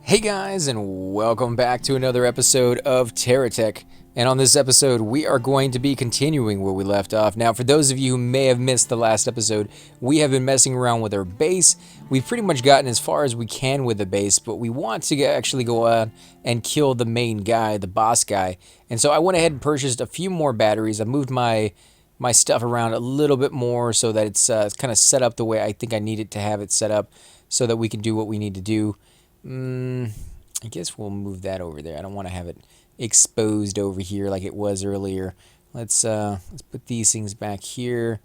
Hey guys, and welcome back to another episode of Terra Tech. And on this episode, we are going to be continuing where we left off. Now, for those of you who may have missed the last episode, we have been messing around with our base. We've pretty much gotten as far as we can with the base, but we want to actually go on and kill the main guy, the boss guy. And so I went ahead and purchased a few more batteries. I moved my stuff around a little bit more so that it's kind of set up the way I think I need it to have it set up so that we can do what we need to do. I guess we'll move that over there. I don't want to have it exposed over here like it was earlier. Let's put these things back here.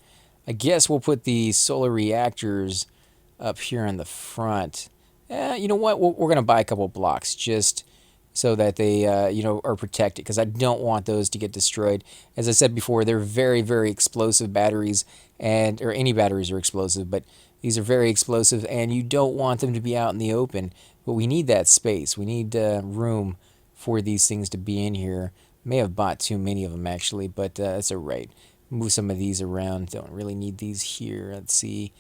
I guess we'll put the solar reactors up here on the front. You know what? We're going to buy a couple blocks just so that they are protected, because I don't want those to get destroyed. As I said before, they're very, very explosive batteries, or any batteries are explosive, but these are very explosive, and you don't want them to be out in the open. But we need that space. We need room for these things to be in here. May have bought too many of them, actually, but that's all right. Move some of these around. Don't really need these here. Let's see.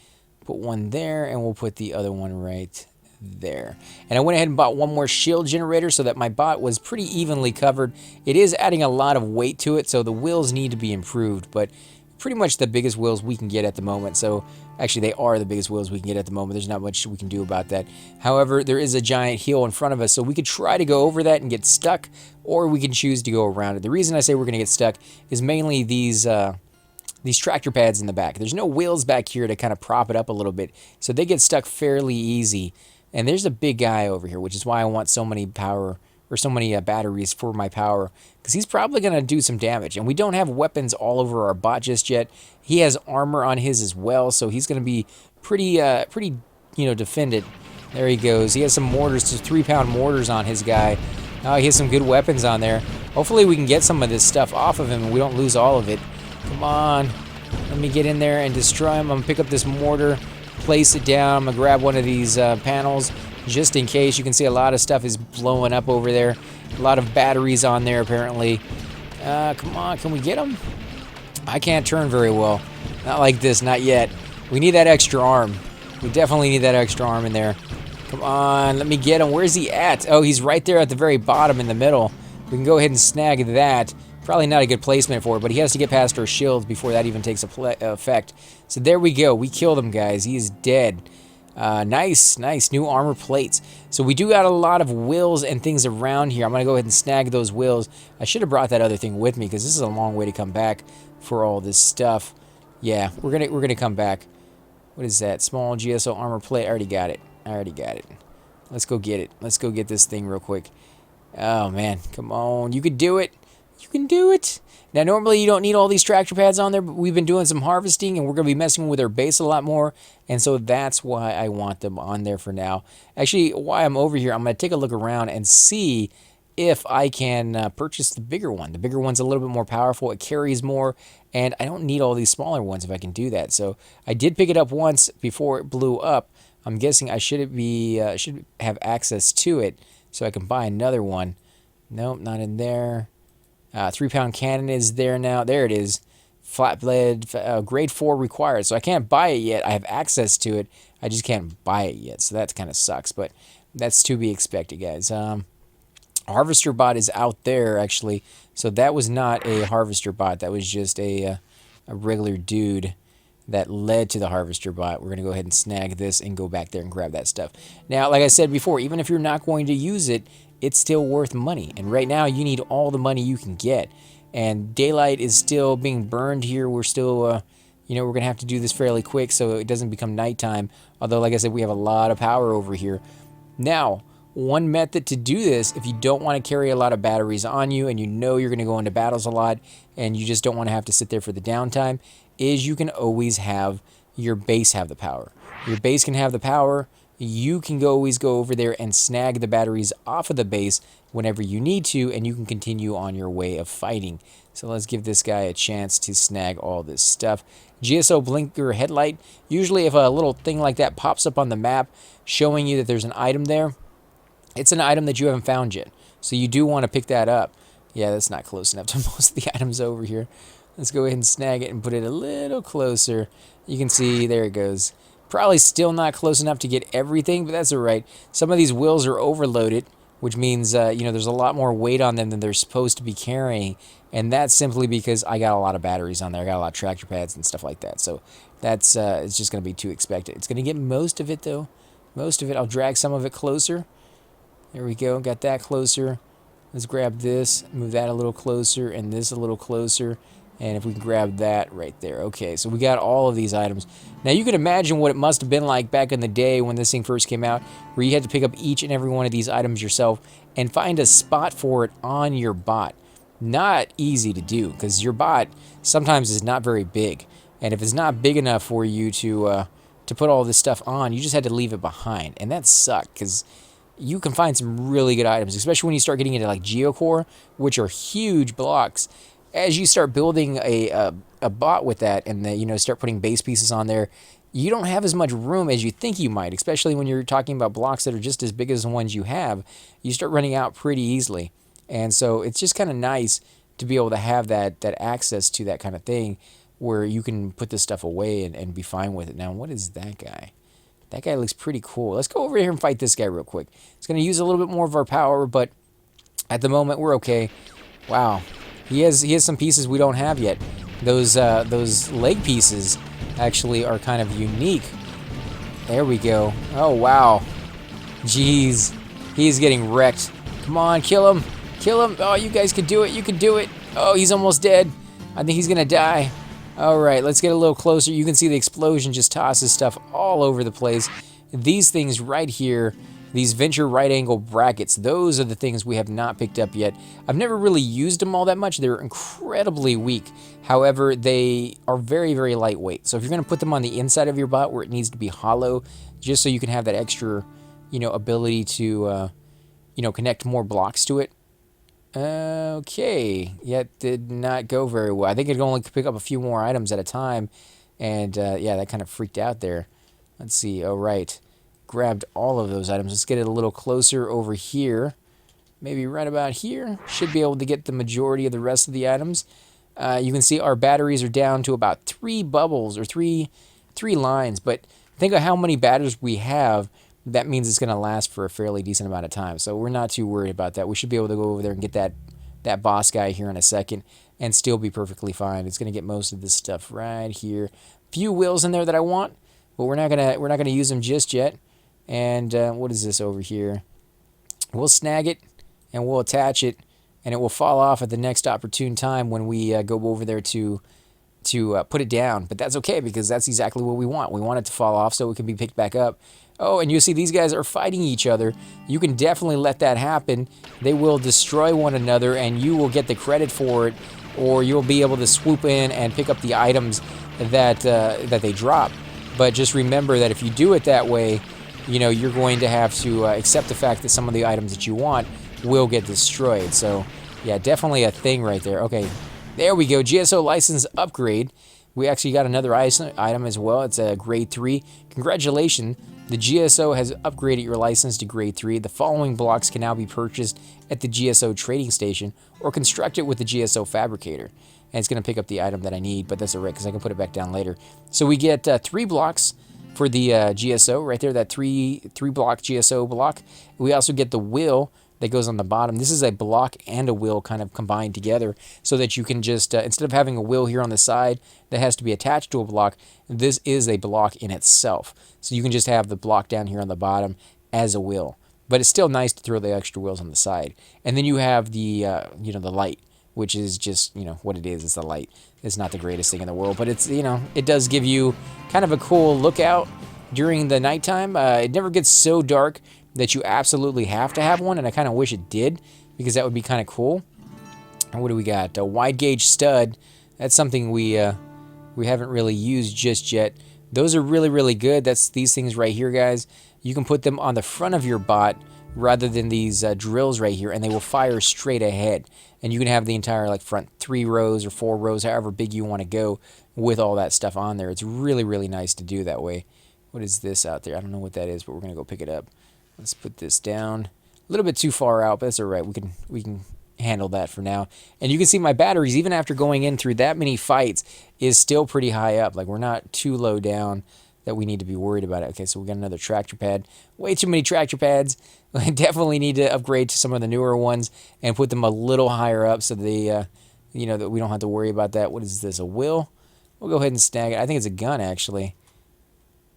Put one there, and we'll put the other one right there. And I went ahead and bought one more shield generator so that my bot was pretty evenly covered. It is adding a lot of weight to it, so the wheels need to be improved, but pretty much the biggest wheels we can get at the moment. So actually they are the biggest wheels we can get at the moment. There's not much we can do about that. However, there is a giant hill in front of us, so we could try to go over that and get stuck, or we can choose to go around it. The reason I say we're going to get stuck is mainly these tractor pads in the back. There's no wheels back here to kind of prop it up a little bit, so they get stuck fairly easy. And there's a big guy over here, which is why I want so many power, or so many batteries for my power, because he's probably going to do some damage. And we don't have weapons all over our bot just yet. He has armor on his as well, so he's going to be pretty defended. There he goes. He has some mortars, 3-pound mortars on his guy. Oh, he has some good weapons on there. Hopefully we can get some of this stuff off of him and we don't lose all of it. Come on. Let me get in there and destroy him. I'm going to pick up this mortar, place it down. I'm going to grab one of these panels just in case. You can see a lot of stuff is blowing up over there. A lot of batteries on there, apparently. Come on, can we get them? I can't turn very well. Not like this, not yet. We need that extra arm. We definitely need that extra arm in there. Come on, let me get him. Where's he at? Oh, he's right there at the very bottom in the middle. We can go ahead and snag that. Probably not a good placement for it, but he has to get past our shields before that even takes effect. So there we go. We killed him, guys. He is dead. Nice new armor plates. So we do got a lot of wheels and things around here. I'm gonna go ahead and snag those wheels. I should have brought that other thing with me, because this is a long way to come back for all this stuff. Yeah, we're gonna come back. What is that? Small GSO armor plate. I already got it. Let's go get it. Let's go get this thing real quick. Oh man, come on. You could do it. You can do it. Now, normally you don't need all these tractor pads on there, but we've been doing some harvesting, and we're going to be messing with our base a lot more, and so that's why I want them on there for now. Actually, while I'm over here, I'm going to take a look around and see if I can purchase the bigger one. The bigger one's a little bit more powerful. It carries more, and I don't need all these smaller ones if I can do that. So I did pick it up once before it blew up. I'm guessing I should have access to it so I can buy another one. Nope, not in there. 3-pound cannon is there now. There it is. Flat blade, grade 4 required. So I can't buy it yet. I have access to it. I just can't buy it yet. So that kind of sucks. But that's to be expected, guys. Harvester bot is out there, actually. So that was not a harvester bot. That was just a regular dude that led to the harvester bot. We're going to go ahead and snag this and go back there and grab that stuff. Now, like I said before, even if you're not going to use it, it's still worth money. And right now, you need all the money you can get. And daylight is still being burned here. We're still, we're going to have to do this fairly quick so it doesn't become nighttime. Although, like I said, we have a lot of power over here. Now, one method to do this, if you don't want to carry a lot of batteries on you and you know you're going to go into battles a lot and you just don't want to have to sit there for the downtime, is you can always have your base have the power. Your base can have the power. You can always go over there and snag the batteries off of the base whenever you need to, and you can continue on your way of fighting. So let's give this guy a chance to snag all this stuff. GSO blinker headlight. Usually if a little thing like that pops up on the map showing you that there's an item there, it's an item that you haven't found yet. So you do want to pick that up. Yeah, that's not close enough to most of the items over here. Let's go ahead and snag it and put it a little closer. You can see, there it goes. Probably still not close enough to get everything, but that's all right. Some of these wheels are overloaded, which means you know, there's a lot more weight on them than they're supposed to be carrying, and that's simply because I got a lot of batteries on there. I got a lot of tractor pads and stuff like that, so that's it's just going to be too expected. It's going to get most of it though. Most of it. I'll drag some of it closer. There we go. Got that closer. Let's grab this, move that a little closer, and this a little closer. And if we can grab that right there. Okay, so we got all of these items. Now you can imagine what it must have been like back in the day when this thing first came out, where you had to pick up each and every one of these items yourself and find a spot for it on your bot. Not easy to do, because your bot sometimes is not very big. And if it's not big enough for you to put all this stuff on, you just had to leave it behind. And that sucked, because you can find some really good items, especially when you start getting into like geocore, which are huge blocks. As you start building a bot with that, and you know, start putting base pieces on there, you don't have as much room as you think you might, especially when you're talking about blocks that are just as big as the ones you have. You start running out pretty easily. And so it's just kind of nice to be able to have that access to that kind of thing, where you can put this stuff away and be fine with it. Now, what is that guy? That guy looks pretty cool. Let's go over here and fight this guy real quick. It's going to use a little bit more of our power, but at the moment we're okay. Wow. He has some pieces we don't have yet. Those leg pieces actually are kind of unique. There we go. Oh, wow. Jeez. He's getting wrecked. Come on, kill him. Kill him. Oh, you guys can do it. You can do it. Oh, he's almost dead. I think he's going to die. All right, let's get a little closer. You can see the explosion just tosses stuff all over the place. These things right here, these Venture right angle brackets, those are the things we have not picked up yet. I've never really used them all that much. They're incredibly weak. However, they are very, very lightweight. So if you're going to put them on the inside of your bot where it needs to be hollow, just so you can have that extra, you know, ability to, you know, connect more blocks to it. Okay, yeah, did not go very well. I think it could only pick up a few more items at a time, and yeah, that kind of freaked out there. Let's see, all right, grabbed all of those items. Let's get it a little closer over here, maybe right about here. Should be able to get the majority of the rest of the items. You can see our batteries are down to about 3 bubbles, or three lines, but think of how many batteries we have. That means it's going to last for a fairly decent amount of time. So we're not too worried about that. We should be able to go over there and get that boss guy here in a second and still be perfectly fine. It's going to get most of this stuff right here. Few wheels in there that I want, but we're not gonna use them just yet. And what is this over here? We'll snag it and we'll attach it, and it will fall off at the next opportune time when we go over there to put it down. But that's okay, because that's exactly what we want. We want it to fall off so it can be picked back up. Oh, and you see these guys are fighting each other. You can definitely let that happen. They will destroy one another, and you will get the credit for it, or you'll be able to swoop in and pick up the items that they drop. But just remember that if you do it that way, you know, you're going to have to accept the fact that some of the items that you want will get destroyed. So, yeah, definitely a thing right there. Okay, there we go. GSO license upgrade. We actually got another item as well. It's a grade 3. Congratulations. The GSO has upgraded your license to grade 3. The following blocks can now be purchased at the GSO trading station or constructed with the GSO fabricator. And it's going to pick up the item that I need, but that's alright because I can put it back down later. So we get 3 blocks for the GSO right there, that 3 block GSO block. We also get the wheel that goes on the bottom. This is a block and a wheel kind of combined together, so that you can just, instead of having a wheel here on the side that has to be attached to a block, this is a block in itself. So you can just have the block down here on the bottom as a wheel. But it's still nice to throw the extra wheels on the side. And then you have the, you know, the light, which is just, you know, what it is. It's the light. It's not the greatest thing in the world, but it's, you know, it does give you kind of a cool lookout during the nighttime. It never gets so dark that you absolutely have to have one, and I kind of wish it did, because that would be kind of cool. And what do we got? A wide gauge stud. That's something we haven't really used just yet. Those are really, really good. That's these things right here, guys. You can put them on the front of your bot rather than these drills right here, and they will fire straight ahead. And you can have the entire like front 3 rows or 4 rows, however big you want to go, with all that stuff on there. It's really, really nice to do that way. What is this out there? I don't know what that is, but we're gonna go pick it up. Let's put this down. A little bit too far out, but that's all right. We can handle that for now. And you can see my batteries, even after going in through that many fights, is still pretty high up. Like, we're not too low down. that we need to be worried about. Okay, so we got another tractor pad. Way too many tractor pads. I definitely need to upgrade to some of the newer ones and put them a little higher up so they, that we don't have to worry about that. What is this, a wheel? We'll go ahead and snag it. I think it's a gun, actually.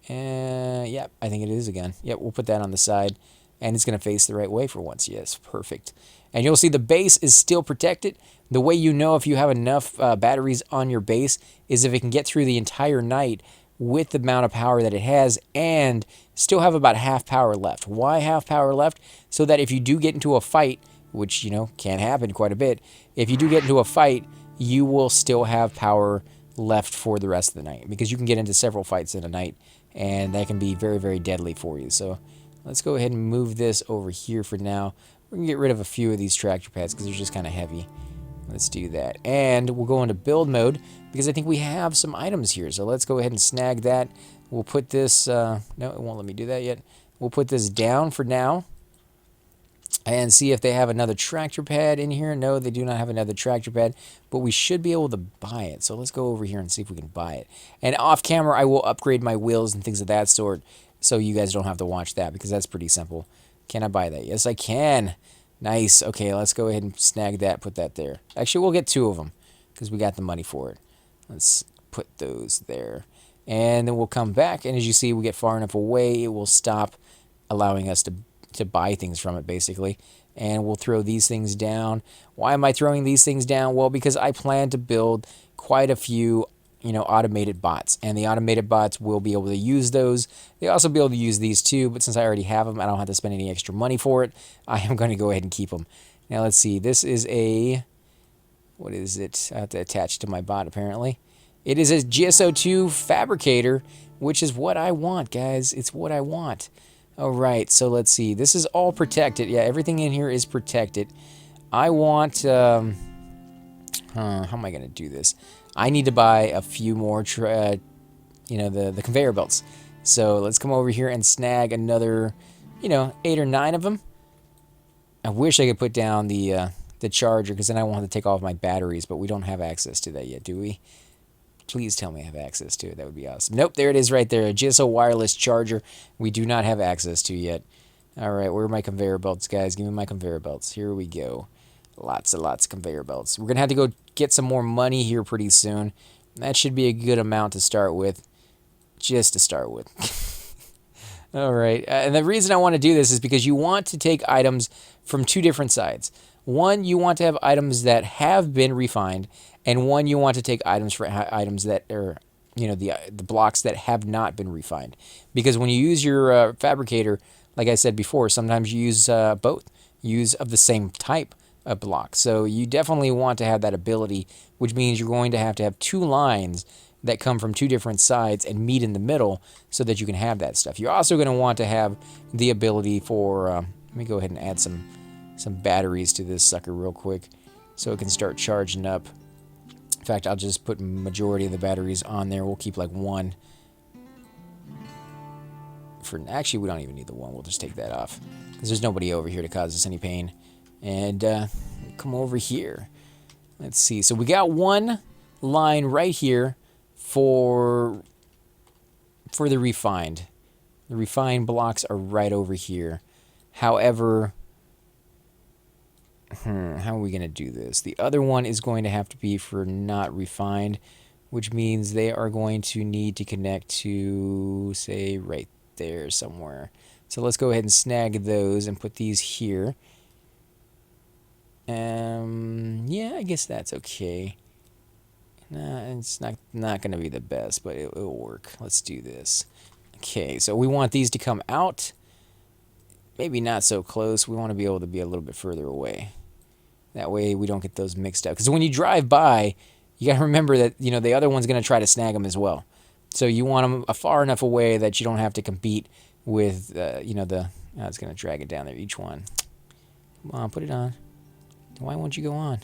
Yep, I think it is a gun. Yep, we'll put that on the side. And it's going to face the right way for once. Yes, perfect. And you'll see the base is still protected. The way you know if you have enough batteries on your base is if it can get through the entire night with the amount of power that it has and still have about half power left. Why half power left? So that if you do get into a fight, which, can happen quite a bit, if you do get into a fight, you will still have power left for the rest of the night. Because you can get into several fights in a night, and that can be very, very deadly for you. So let's go ahead and move this over here for now. We're going to get rid of a few of these tractor pads because they're just kind of heavy. Let's do that. And we'll go into build mode because I think we have some items here. So let's go ahead and snag that. We'll put this... no, it won't let me do that yet. We'll put this down for now and see if they have another tractor pad in here. No, they do not have another tractor pad, but we should be able to buy it. So let's go over here and see if we can buy it. And off camera, I will upgrade my wheels and things of that sort so you guys don't have to watch that because that's pretty simple. Can I buy that? Yes, I can. Nice. Okay, let's go ahead and snag that, put that there. Actually, we'll get 2 of them because we got the money for it. Let's put those there. And then we'll come back, and as you see, we get far enough away, it will stop allowing us to buy things from it, basically. And we'll throw these things down. Why am I throwing these things down? Well, because I plan to build quite a few automated bots, and the automated bots will be able to use those. They'll also be able to use these too, but since I already have them, I don't have to spend any extra money for it. I am going to go ahead and keep them. Now let's see, this is a, what is it? I have to attach to my bot apparently. It is a GSO2 fabricator, which is what I want, guys. It's what I want. All right, so let's see, this is all protected. Yeah, everything in here is protected. I want, how am I going to do this? I need to buy a few more, the conveyor belts. So let's come over here and snag another, 8 or 9 of them. I wish I could put down the charger because then I won't have to take off my batteries, but we don't have access to that yet, do we? Please tell me I have access to it. That would be awesome. Nope, there it is right there. A GSO wireless charger we do not have access to yet. All right, where are my conveyor belts, guys? Give me my conveyor belts. Here we go. Lots and lots of conveyor belts. We're going to have to go get some more money here pretty soon. That should be a good amount to start with. Just to start with. All right. And the reason I want to do this is because you want to take items from 2 different sides. One, you want to have items that have been refined. And one, you want to take items for items that are, the blocks that have not been refined. Because when you use your fabricator, like I said before, sometimes you use both. Use of the same type a block. So you definitely want to have that ability, which means you're going to have 2 lines that come from 2 different sides and meet in the middle so that you can have that stuff. You're also going to want to have the ability for, let me go ahead and add some batteries to this sucker real quick so it can start charging up. In fact, I'll just put majority of the batteries on there. We'll keep like 1. Actually, we don't even need the 1. We'll just take that off because there's nobody over here to cause us any pain. And come over here. Let's see. So we got 1 line right here for the refined. The refined blocks are right over here. However, how are we going to do this? The other one is going to have to be for not refined, which means they are going to need to connect to, say, right there somewhere. So let's go ahead and snag those and put these here. Yeah, I guess that's okay. Nah, it's not going to be the best, but it'll work. Let's do this. Okay, so we want these to come out. Maybe not so close. We want to be able to be a little bit further away. That way we don't get those mixed up. Because when you drive by, you got to remember that, the other one's going to try to snag them as well. So you want them far enough away that you don't have to compete with, it's going to drag it down there, each one. Come on, put it on. Why won't you go on?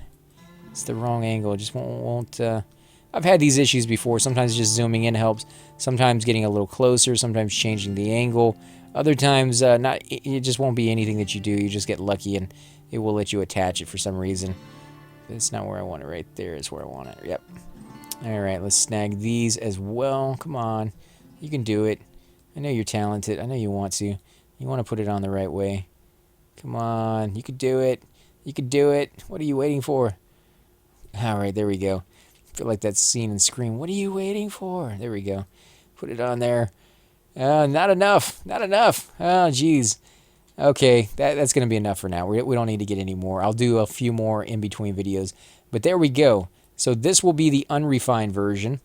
It's the wrong angle. It just won't. I've had these issues before. Sometimes just zooming in helps. Sometimes getting a little closer. Sometimes changing the angle. Other times, it just won't be anything that you do. You just get lucky and it will let you attach it for some reason. It's not where I want it. Right there is where I want it. Yep. All right, let's snag these as well. Come on. You can do it. I know you're talented. I know you want to. You want to put it on the right way. Come on. You can do it. You can do it. What are you waiting for? All right, there we go. I feel like that scene in Scream. What are you waiting for? There we go. Put it on there. Not enough. Not enough. Oh, geez. Okay, that's going to be enough for now. We don't need to get any more. I'll do a few more in between videos. But there we go. So this will be the unrefined version.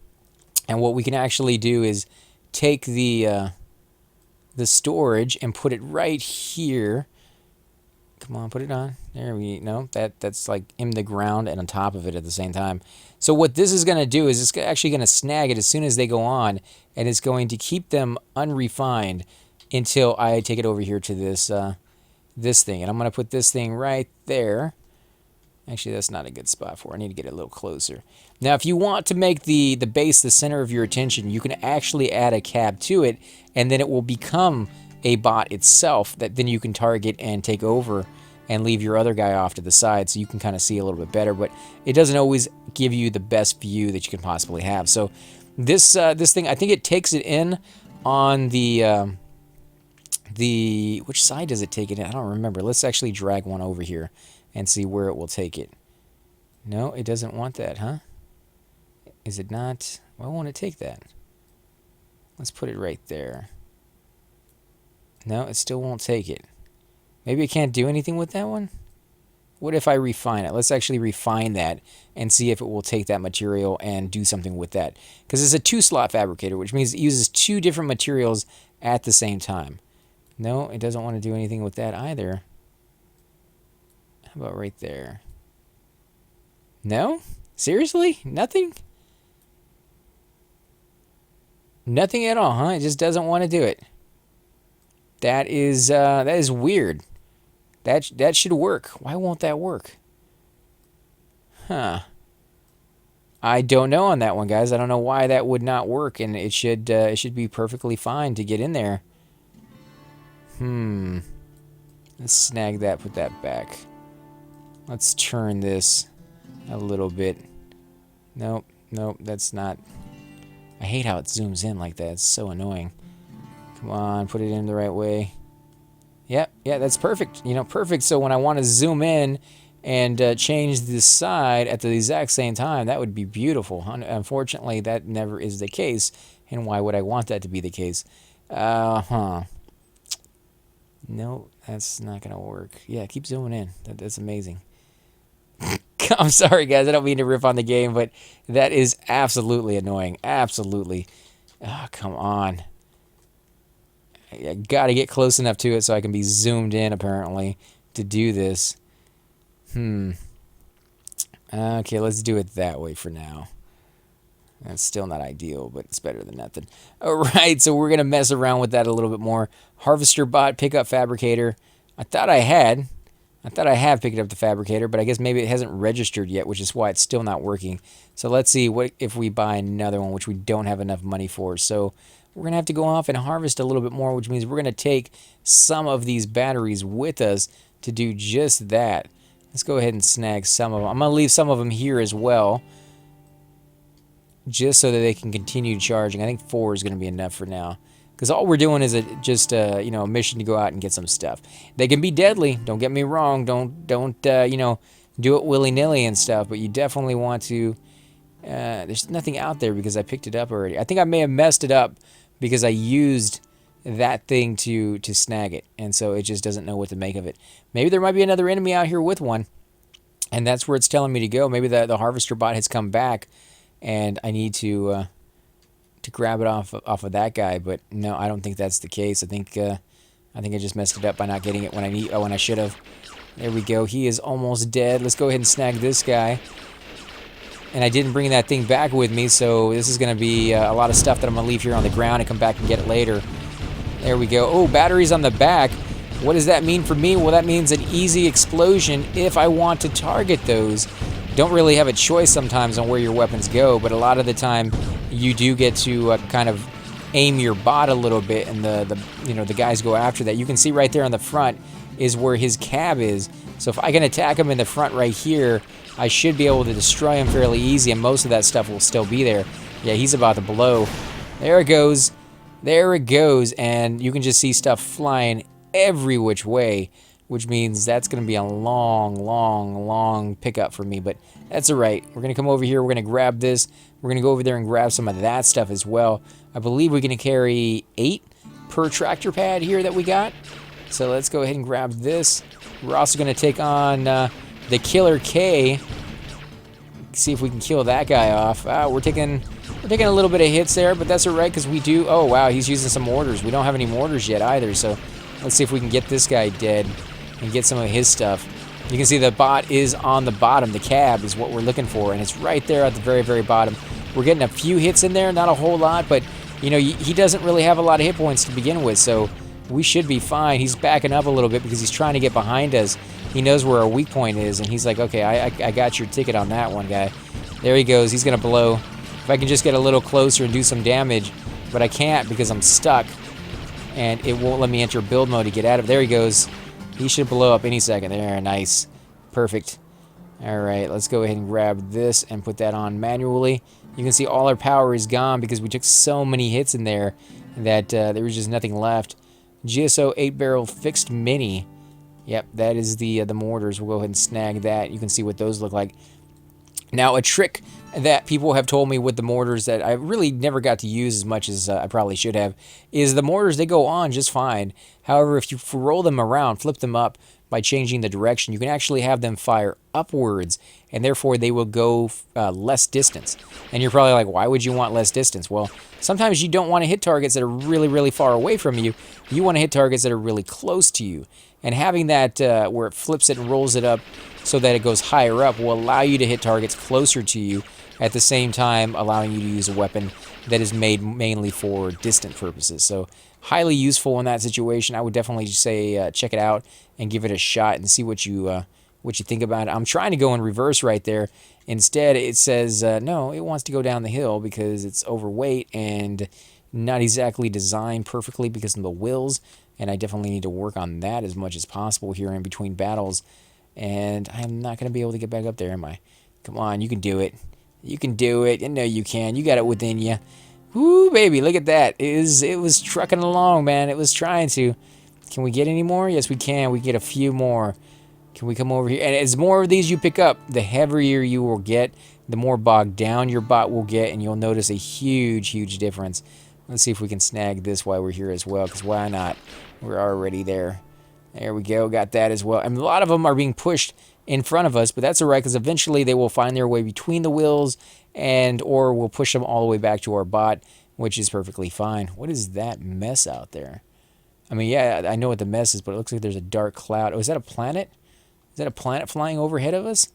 And what we can actually do is take the storage and put it right here. Come on, put it on. There we go. That's like in the ground and on top of it at the same time. So what this is going to do is it's actually going to snag it as soon as they go on, and it's going to keep them unrefined until I take it over here to this thing. And I'm going to put this thing right there. Actually, that's not a good spot for it. I need to get it a little closer. Now, if you want to make the base the center of your attention, you can actually add a cab to it, and then it will become a bot itself that then you can target and take over and leave your other guy off to the side so you can kind of see a little bit better. But it doesn't always give you the best view that you can possibly have. So this thing, I think it takes it in on the which side does it take it in? I don't remember. Let's actually drag one over here and see where it will take it. No, it doesn't want that, huh? Is it not? Why won't it take that? Let's put it right there. No, it still won't take it. Maybe it can't do anything with that one? What if I refine it? Let's actually refine that and see if it will take that material and do something with that. Because it's a 2-slot fabricator, which means it uses 2 different materials at the same time. No, it doesn't want to do anything with that either. How about right there? No? Seriously? Nothing? Nothing at all, huh? It just doesn't want to do it. That is weird. That should work. Why won't that work? Huh. I don't know on that one, guys. I don't know why that would not work, and it should be perfectly fine to get in there. Let's snag that, put that back. Let's turn this a little bit. Nope, that's not. I hate how it zooms in like that. It's so annoying. Come on, put it in the right way. Yeah, that's perfect. You know, perfect. So when I want to zoom in and change the side at the exact same time, that would be beautiful. Unfortunately, that never is the case. And why would I want that to be the case? No, that's not going to work. Yeah, keep zooming in. That's amazing. I'm sorry, guys. I don't mean to rip on the game, but that is absolutely annoying. Absolutely. Oh, come on. I got to get close enough to it so I can be zoomed in, apparently, to do this. Okay, let's do it that way for now. That's still not ideal, but it's better than nothing. All right, so we're going to mess around with that a little bit more. Harvester bot, pickup fabricator. I thought I have picked up the fabricator, but I guess maybe it hasn't registered yet, which is why it's still not working. So let's see what if we buy another one, which we don't have enough money for. So we're going to have to go off and harvest a little bit more, which means we're going to take some of these batteries with us to do just that. Let's go ahead and snag some of them. I'm going to leave some of them here as well, just so that they can continue charging. I think 4 is going to be enough for now, because all we're doing is just a mission to go out and get some stuff. They can be deadly. Don't get me wrong. Don't do it willy-nilly and stuff. But you definitely want to. There's nothing out there because I picked it up already. I think I may have messed it up because I used that thing to snag it, and so it just doesn't know what to make of it. Maybe there might be another enemy out here with one, and that's where it's telling me to go. Maybe the harvester bot has come back, and I need to grab it off of that guy. But no, I don't think that's the case. I think I just messed it up by not getting it when I should have. There we go. He is almost dead. Let's go ahead and snag this guy. And I didn't bring that thing back with me, so this is going to be a lot of stuff that I'm going to leave here on the ground and come back and get it later. There we go. Oh, batteries on the back. What does that mean for me? Well, that means an easy explosion if I want to target those. Don't really have a choice sometimes on where your weapons go, but a lot of the time you do get to kind of aim your bot a little bit, and the guys go after that. You can see right there on the front is where his cab is. So if I can attack him in the front right here, I should be able to destroy him fairly easy, and most of that stuff will still be there. Yeah, he's about to blow. There it goes. There it goes, and you can just see stuff flying every which way, which means that's going to be a long, long, long pickup for me, but that's all right. We're going to come over here, we're going to grab this, we're going to go over there and grab some of that stuff as well. I believe we're going to carry 8 per tractor pad here that we got, so let's go ahead and grab this. We're also going to take on the Killer K, see if we can kill that guy off. We're taking a little bit of hits there, but that's all right because we do... Oh, wow, he's using some mortars. We don't have any mortars yet either, so let's see if we can get this guy dead and get some of his stuff. You can see the bot is on the bottom. The cab is what we're looking for, and it's right there at the very, very bottom. We're getting a few hits in there, not a whole lot, but, you know, he doesn't really have a lot of hit points to begin with, so we should be fine. He's backing up a little bit because he's trying to get behind us. He knows where our weak point is, and he's like, okay, I got your ticket on that one, guy. There he goes. He's going to blow. If I can just get a little closer and do some damage, but I can't because I'm stuck, and it won't let me enter build mode to get out of. There he goes. He should blow up any second. There, nice. Perfect. All right, let's go ahead and grab this and put that on manually. You can see all our power is gone because we took so many hits in there that there was just nothing left. GSO 8-barrel fixed mini. Yep, that is the mortars. We'll go ahead and snag that. You can see what those look like. Now, a trick that people have told me with the mortars that I really never got to use as much as I probably should have is the mortars, they go on just fine. However, if you roll them around, flip them up by changing the direction, you can actually have them fire upwards, and therefore they will go less distance. And you're probably like, why would you want less distance? Well, sometimes you don't want to hit targets that are really, really far away from you. You want to hit targets that are really close to you. And having that where it flips it and rolls it up so that it goes higher up will allow you to hit targets closer to you, at the same time allowing you to use a weapon that is made mainly for distant purposes. So highly useful in that situation. I would definitely say check it out and give it a shot and see what you think about it. I'm trying to go in reverse right there. Instead, it says no, it wants to go down the hill because it's overweight and not exactly designed perfectly because of the wheels, and I definitely need to work on that as much as possible here in between battles. And I'm not going to be able to get back up there, am I? Come on, you can do it. You can do it. You know you can. You got it within you. Woo, baby, look at that. It was trucking along, man. It was trying to. Can we get any more? Yes, we can. We get a few more. Can we come over here? And as more of these you pick up, the heavier you will get, the more bogged down your bot will get, and you'll notice a huge, huge difference. Let's see if we can snag this while we're here as well, because why not? We're already there. There we go. Got that as well. And a lot of them are being pushed in front of us, but that's all right because eventually they will find their way between the wheels or we'll push them all the way back to our bot, which is perfectly fine. What is that mess out there? I mean, yeah, I know what the mess is, but it looks like there's a dark cloud. Oh, is that a planet? Is that a planet flying overhead of us?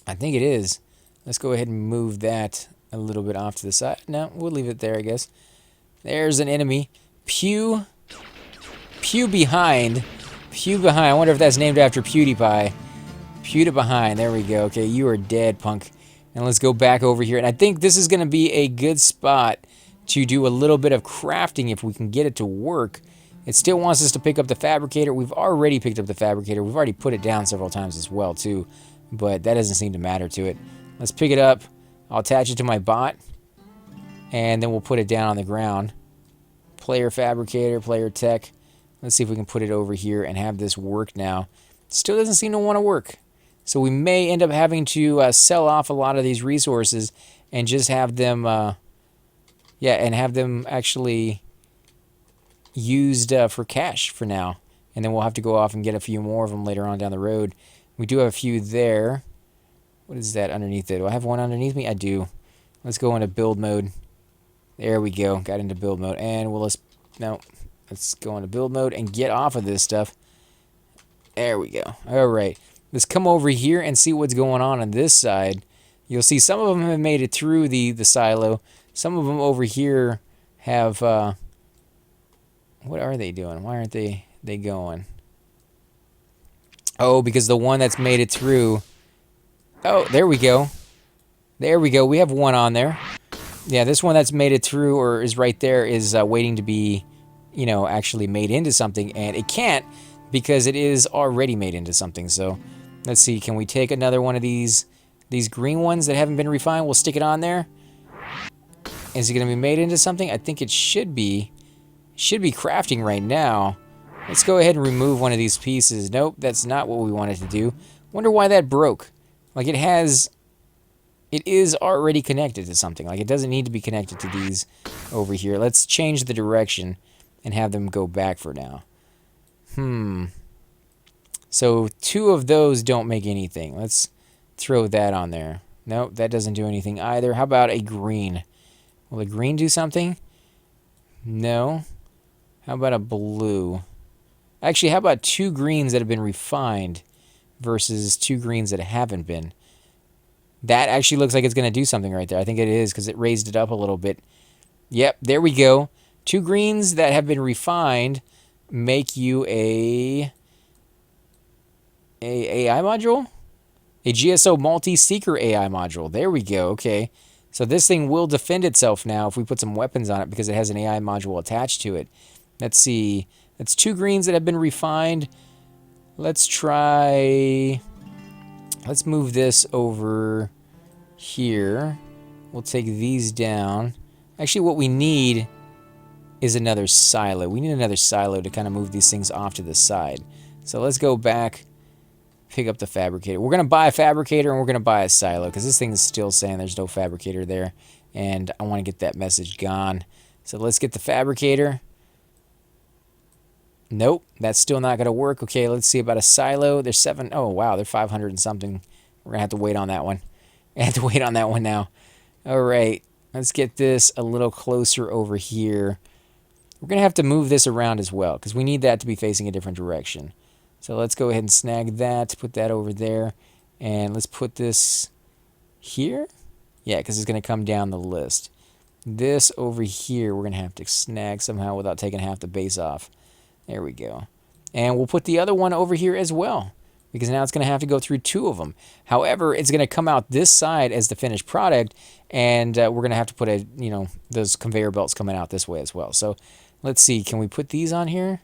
I think it is. Let's go ahead and move that a little bit off to the side. No, we'll leave it there, I guess. There's an enemy. Pew behind. Pew behind. I wonder if that's named after PewDiePie. Pew to behind. There we go. Okay, you are dead, punk. And let's go back over here. And I think this is going to be a good spot to do a little bit of crafting if we can get it to work. It still wants us to pick up the fabricator. We've already picked up the fabricator. We've already put it down several times as well, too. But that doesn't seem to matter to it. Let's pick it up. I'll attach it to my bot. And then we'll put it down on the ground. Player fabricator, player tech. Let's see if we can put it over here and have this work now. Still doesn't seem to want to work. So we may end up having to sell off a lot of these resources and just have them, have them actually used for cash for now. And then we'll have to go off and get a few more of them later on down the road. We do have a few there. What is that underneath it? Do I have one underneath me? I do. Let's go into build mode. There we go. Got into build mode. And let's go into build mode and get off of this stuff. There we go. All right. Let's come over here and see what's going on this side. You'll see some of them have made it through the silo. Some of them over here have... what are they doing? Why aren't they going? Oh, because the one that's made it through... Oh, there we go. There we go. We have one on there. Yeah, this one that's made it through or is right there is waiting to be, actually made into something. And it can't because it is already made into something. So... let's see, can we take another one of these green ones that haven't been refined? We'll stick it on there. Is it going to be made into something? I think it should be. Should be crafting right now. Let's go ahead and remove one of these pieces. Nope, that's not what we wanted to do. Wonder why that broke. Like it is already connected to something. Like it doesn't need to be connected to these over here. Let's change the direction and have them go back for now. So 2 of those don't make anything. Let's throw that on there. Nope, that doesn't do anything either. How about a green? Will a green do something? No. How about a blue? Actually, how about 2 greens that have been refined versus 2 greens that haven't been? That actually looks like it's going to do something right there. I think it is because it raised it up a little bit. Yep, there we go. 2 greens that have been refined make you a AI module? A GSO multi-seeker AI module. There we go. Okay. So this thing will defend itself now if we put some weapons on it because it has an AI module attached to it. Let's see. That's 2 greens that have been refined. Let's try... Let's move this over here. We'll take these down. Actually, what we need is another silo. We need another silo to kind of move these things off to the side. So let's go back, pick up the fabricator. We're going to buy a fabricator and we're going to buy a silo because this thing is still saying there's no fabricator there. And I want to get that message gone. So let's get the fabricator. Nope, that's still not going to work. Okay, let's see about a silo. There's 7. Oh, wow, they're 500 and something. We're going to have to wait on that one. I have to wait on that one now. All right, let's get this a little closer over here. We're going to have to move this around as well because we need that to be facing a different direction. So let's go ahead and snag that, put that over there, and let's put this here. Yeah, because it's going to come down the list. This over here, we're going to have to snag somehow without taking half the base off. There we go. And we'll put the other one over here as well because now it's going to have to go through 2 of them. However, it's going to come out this side as the finished product, and we're going to have to put those conveyor belts coming out this way as well. So let's see. Can we put these on here?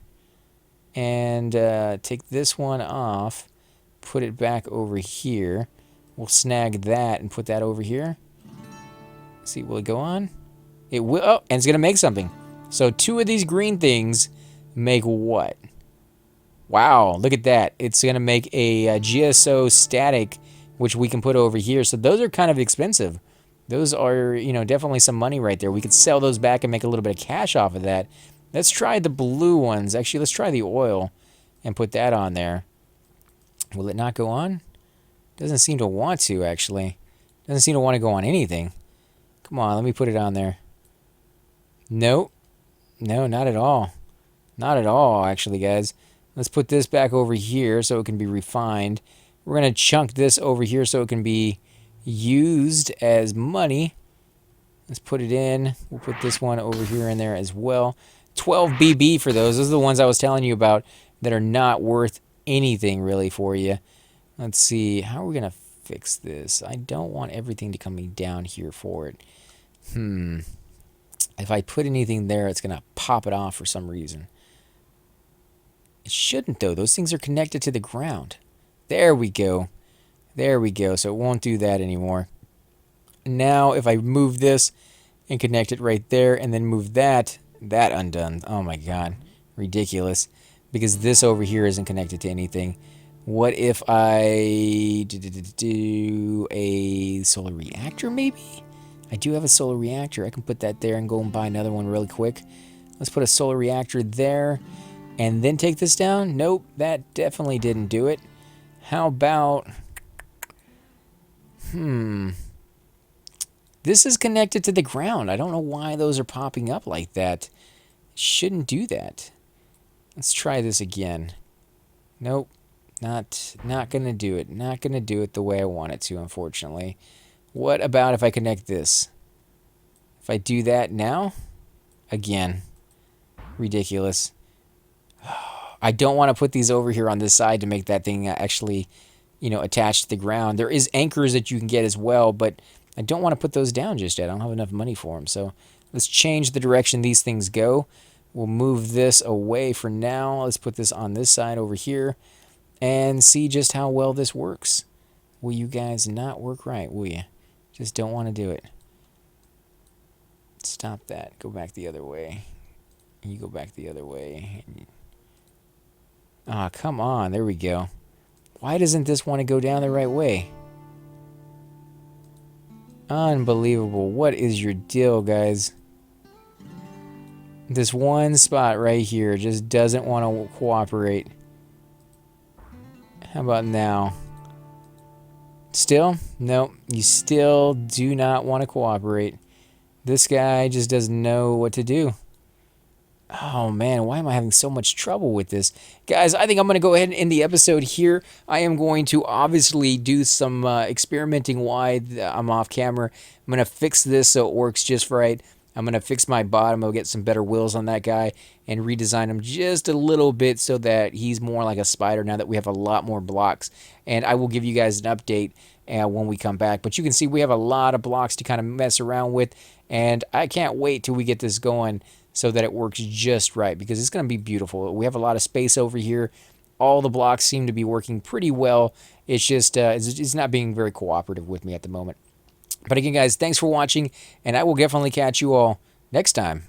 And take this one off, put it back over here. We'll snag that and put that over here. Let's see, will it go on? It will. Oh, and it's going to make something. So 2 of these green things make what? Wow, look at that. It's going to make a GSO static, which we can put over here. So those are kind of expensive. Those are, definitely some money right there. We could sell those back and make a little bit of cash off of that. Let's try the blue ones. Actually, let's try the oil and put that on there. Will it not go on? Doesn't seem to want to, actually. Doesn't seem to want to go on anything. Come on, let me put it on there. Nope. No, not at all. Not at all, actually, guys. Let's put this back over here so it can be refined. We're going to chunk this over here so it can be used as money. Let's put it in. We'll put this one over here in there as well. 12 BB for those. Those are the ones I was telling you about that are not worth anything really for you. Let's see. How are we going to fix this? I don't want everything to come down here for it. If I put anything there, it's going to pop it off for some reason. It shouldn't, though. Those things are connected to the ground. There we go. There we go. So it won't do that anymore. Now, if I move this and connect it right there and then move that undone. Oh, my God. Ridiculous. Because this over here isn't connected to anything. What if I do a solar reactor, maybe? I do have a solar reactor. I can put that there and go and buy another one really quick. Let's put a solar reactor there and then take this down. Nope, that definitely didn't do it. How about... This is connected to the ground. I don't know why those are popping up like that. Shouldn't do that. Let's try this again. Nope, not gonna do it. Not gonna do it the way I want it to, unfortunately. What about if I connect this? If I do that now, again, ridiculous. I don't want to put these over here on this side to make that thing actually, attached to the ground. There is anchors that you can get as well, but I don't want to put those down just yet. I don't have enough money for them. So let's change the direction these things go. We'll move this away for now. Let's put this on this side over here and see just how well this works. Will you guys not work right, will you? Just don't want to do it. Stop that. Go back the other way. You go back the other way. Ah, come on. There we go. Why doesn't this want to go down the right way? Unbelievable. What is your deal, guys? This one spot right here just doesn't want to cooperate. How about now? Still? No, you still do not want to cooperate. This guy just doesn't know what to do. Oh man, why am I having so much trouble with this? Guys, I think I'm going to go ahead and end the episode here. I am going to obviously do some experimenting while I'm off camera. I'm going to fix this so it works just right. I'm going to fix my bottom. I'll get some better wheels on that guy and redesign him just a little bit so that he's more like a spider now that we have a lot more blocks. And I will give you guys an update when we come back. But you can see we have a lot of blocks to kind of mess around with. And I can't wait till we get this going so that it works just right, because it's going to be beautiful. We have a lot of space over here. All the blocks seem to be working pretty well. It's just it's not being very cooperative with me at the moment. But again, guys, thanks for watching, and I will definitely catch you all next time.